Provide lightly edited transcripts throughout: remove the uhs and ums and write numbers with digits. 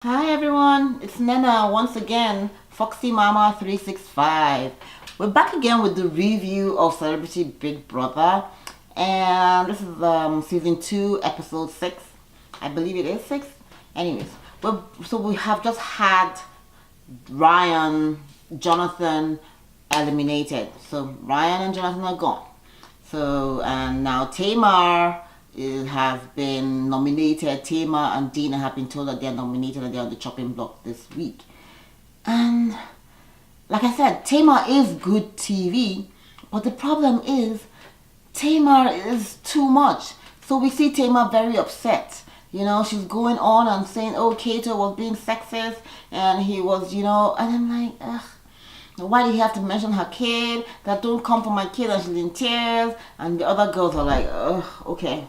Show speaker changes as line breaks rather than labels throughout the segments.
Hi everyone, it's Nena once again, Foxy Mama 365. We're back again with the review of Celebrity Big Brother, and this is season 2, episode 6. I believe it is 6. Anyways, so we have just had Ryan, Jonathan eliminated. So Ryan and Jonathan are gone. So and now Tamar has been nominated. Tamar and Dina have been told that they're nominated and they're on the chopping block this week. And like I said, Tamar is good TV, but the problem is Tamar is too much. So we see Tamar very upset. You know, she's going on and saying, oh, Kato was being sexist and he was, and I'm like, ugh. Why did he have to mention her kid? That don't come for my kid and she's in tears. And the other girls are like, ugh, okay.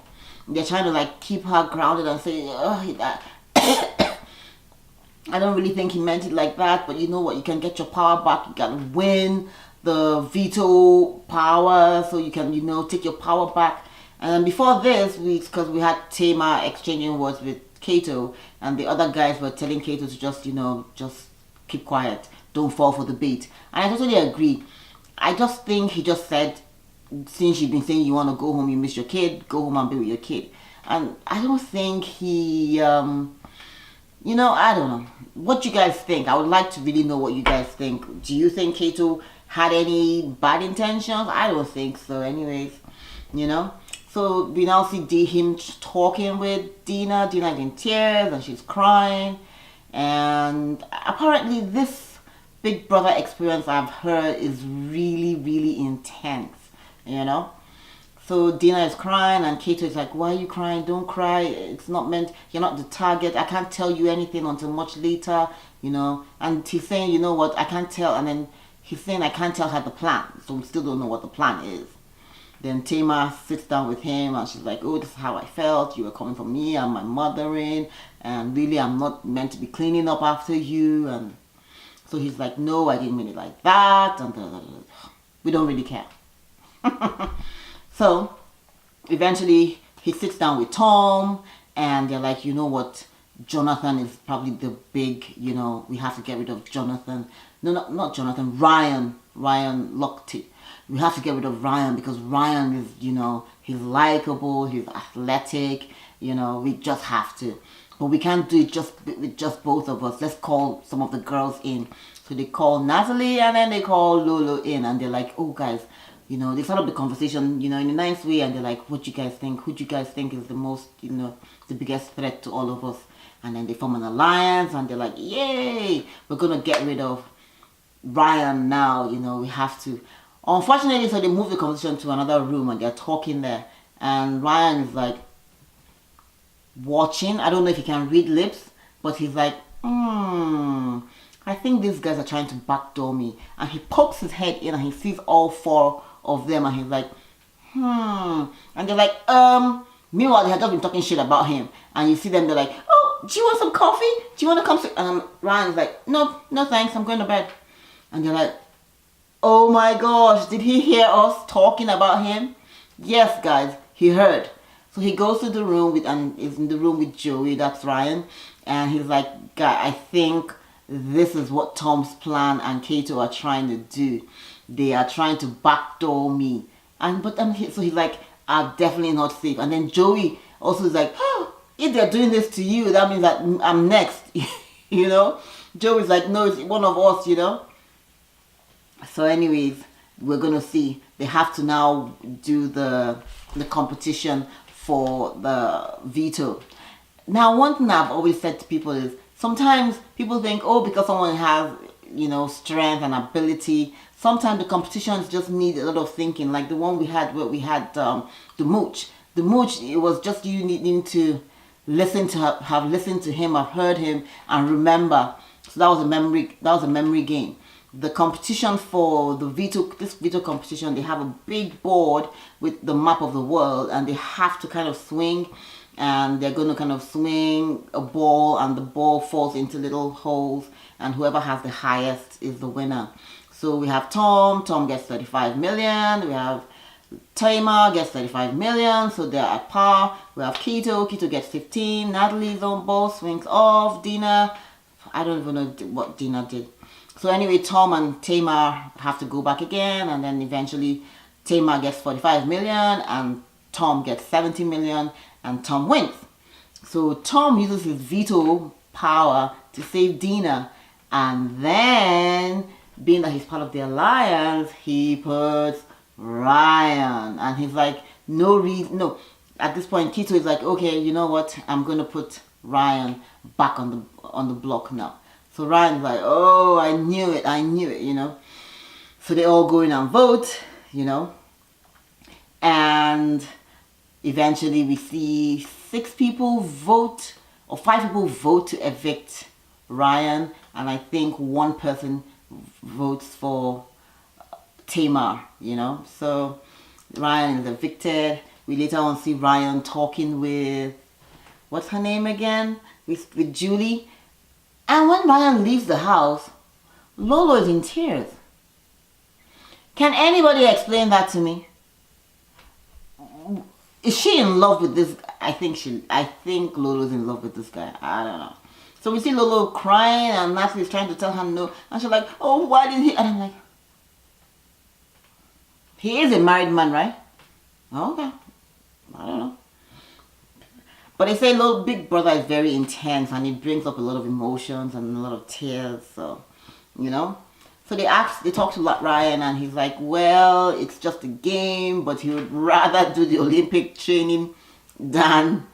They're trying to like keep her grounded and say, ugh, that. I don't really think he meant it like that, but you know what? You can get your power back. You can win the veto power, so you can, take your power back. And before this, because we had Tamar exchanging words with Kato, and the other guys were telling Kato to just keep quiet, don't fall for the bait. And I totally agree. I just think he just said, since you've been saying you want to go home, you miss your kid, go home and be with your kid. And I don't think he, I don't know. What you guys think? I would like to really know what you guys think. Do you think Kato had any bad intentions? I don't think so. Anyways, So we now see him talking with Dina. Dina's in tears and she's crying. And apparently this Big Brother experience I've heard is really, really intense. So Dina is crying and Kato is like, why are you crying? Don't cry. It's not meant, you're not the target. I can't tell you anything until much later, And he's saying, you know what, I can't tell. And then he's saying, I can't tell her the plan. So we still don't know what the plan is. Then Tamar sits down with him and she's like, oh, this is how I felt. You were coming for me and my mothering. And really, I'm not meant to be cleaning up after you. And so he's like, no, I didn't mean it like that. And we don't really care. So eventually he sits down with Tom and they're like, you know what, Jonathan is probably the big, we have to get rid of Jonathan. No, not Jonathan, Ryan Lochte. We have to get rid of Ryan because Ryan is, he's likable, he's athletic, we just have to. But we can't do it with just both of us. Let's call some of the girls in. So they call Natalie and then they call Lolo in and they're like, oh guys, they start up the conversation, in a nice way, and they're like, what do you guys think? Who do you guys think is the most, the biggest threat to all of us? And then they form an alliance, and they're like, yay, we're going to get rid of Ryan now, we have to. Unfortunately, so they move the conversation to another room, and they're talking there. And Ryan is like, watching. I don't know if he can read lips, but he's like, I think these guys are trying to backdoor me. And he pokes his head in, and he sees all four of them and he's like, and they're like, meanwhile they had just been talking shit about him and you see them, they're like, oh, do you want some coffee? Do you want to come to, and Ryan's like, no thanks, I'm going to bed. And they're like, oh my gosh, did he hear us talking about him? Yes guys, he heard. So he goes to the room and is in the room with Joey, that's Ryan, and he's like, guy, I think this is what Tom's plan and Kato are trying to do. They are trying to backdoor me. So he's like, I'm definitely not safe. And then Joey also is like, oh, if they're doing this to you, that means that I'm next. Joey's like, no, it's one of us, So anyways, we're going to see. They have to now do the competition for the veto. Now, one thing I've always said to people is, sometimes people think, oh, because someone has, strength and ability, sometimes the competitions just need a lot of thinking. Like the one we had where we had the mooch. The mooch, it was just you needing to listen to have listened to him, have heard him, and remember. So that was a memory. That was a memory game. The competition for this veto competition, they have a big board with the map of the world, and they have to kind of swing. And they're going to kind of swing a ball and the ball falls into little holes and whoever has the highest is the winner. So we have Tom gets 35 million. We have Tamar gets 35 million, so they're at par. We have Keto gets 15. Natalie's on ball, swings off. Dina, I don't even know what Dina did. So anyway, Tom and Tamar have to go back again, and then eventually Tamar gets 45 million and Tom gets 70 million, and Tom wins. So Tom uses his veto power to save Dina, and then, being that he's part of the alliance, he puts Ryan, and he's like, no. At this point, Keto is like, okay, you know what? I'm gonna put Ryan back on the block now. So Ryan's like, oh, I knew it, you know. So they all go in and vote, you know, and eventually we see 6 people vote, or 5 people vote to evict Ryan, and I think 1 person votes for Tamar, you know. So Ryan is evicted. We later on see Ryan talking with, what's her name again? With Julie. And when Ryan leaves the house, Lolo is in tears. Can anybody explain that to me? Is she in love with this? I think Lolo's in love with this guy. I don't know. So we see Lolo crying, and Natalie's trying to tell her no. And she's like, oh, why did he? And I'm like, he is a married man, right? Okay. I don't know. But they say little Big Brother is very intense, and it brings up a lot of emotions and a lot of tears. So, you know. So they talk to Ryan, and he's like, well, it's just a game, but he would rather do the Olympic training than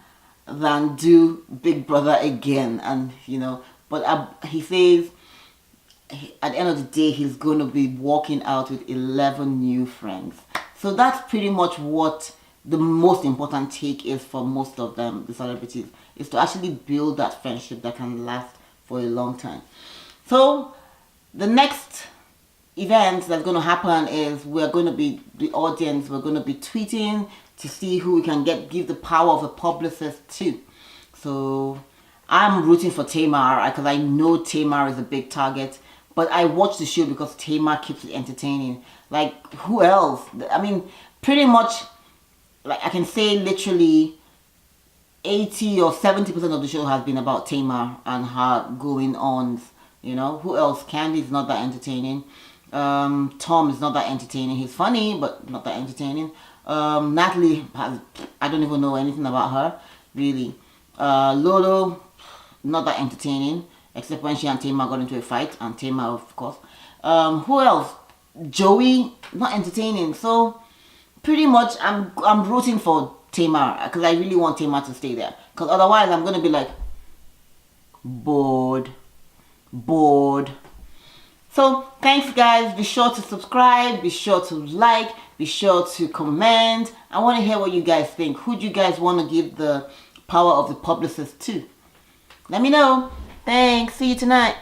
do Big Brother again. And, you know, but he says at the end of the day, he's going to be walking out with 11 new friends. So that's pretty much what the most important take is for most of them, the celebrities, is to actually build that friendship that can last for a long time. So the next event that's going to happen is the audience, we're going to be tweeting to see who we can give the power of a publicist to. So I'm rooting for Tamar because I know Tamar is a big target, but I watch the show because Tamar keeps it entertaining. Like, who else? I mean, pretty much, like, I can say literally 80 or 70% of the show has been about Tamar and her going on. You know, who else? Candy's not that entertaining. Tom is not that entertaining. He's funny, but not that entertaining. Natalie, I don't even know anything about her, really. Lolo, not that entertaining, except when she and Tamar got into a fight, and Tamar, of course. Who else? Joey, not entertaining. So pretty much I'm rooting for Tamar because I really want Tamar to stay there, because otherwise I'm gonna be like bored. So thanks guys, be sure to subscribe, be sure to like, be sure to comment. I want to hear what you guys think. Who do you guys want to give the power of the publicist to? Let me know. Thanks, see you tonight.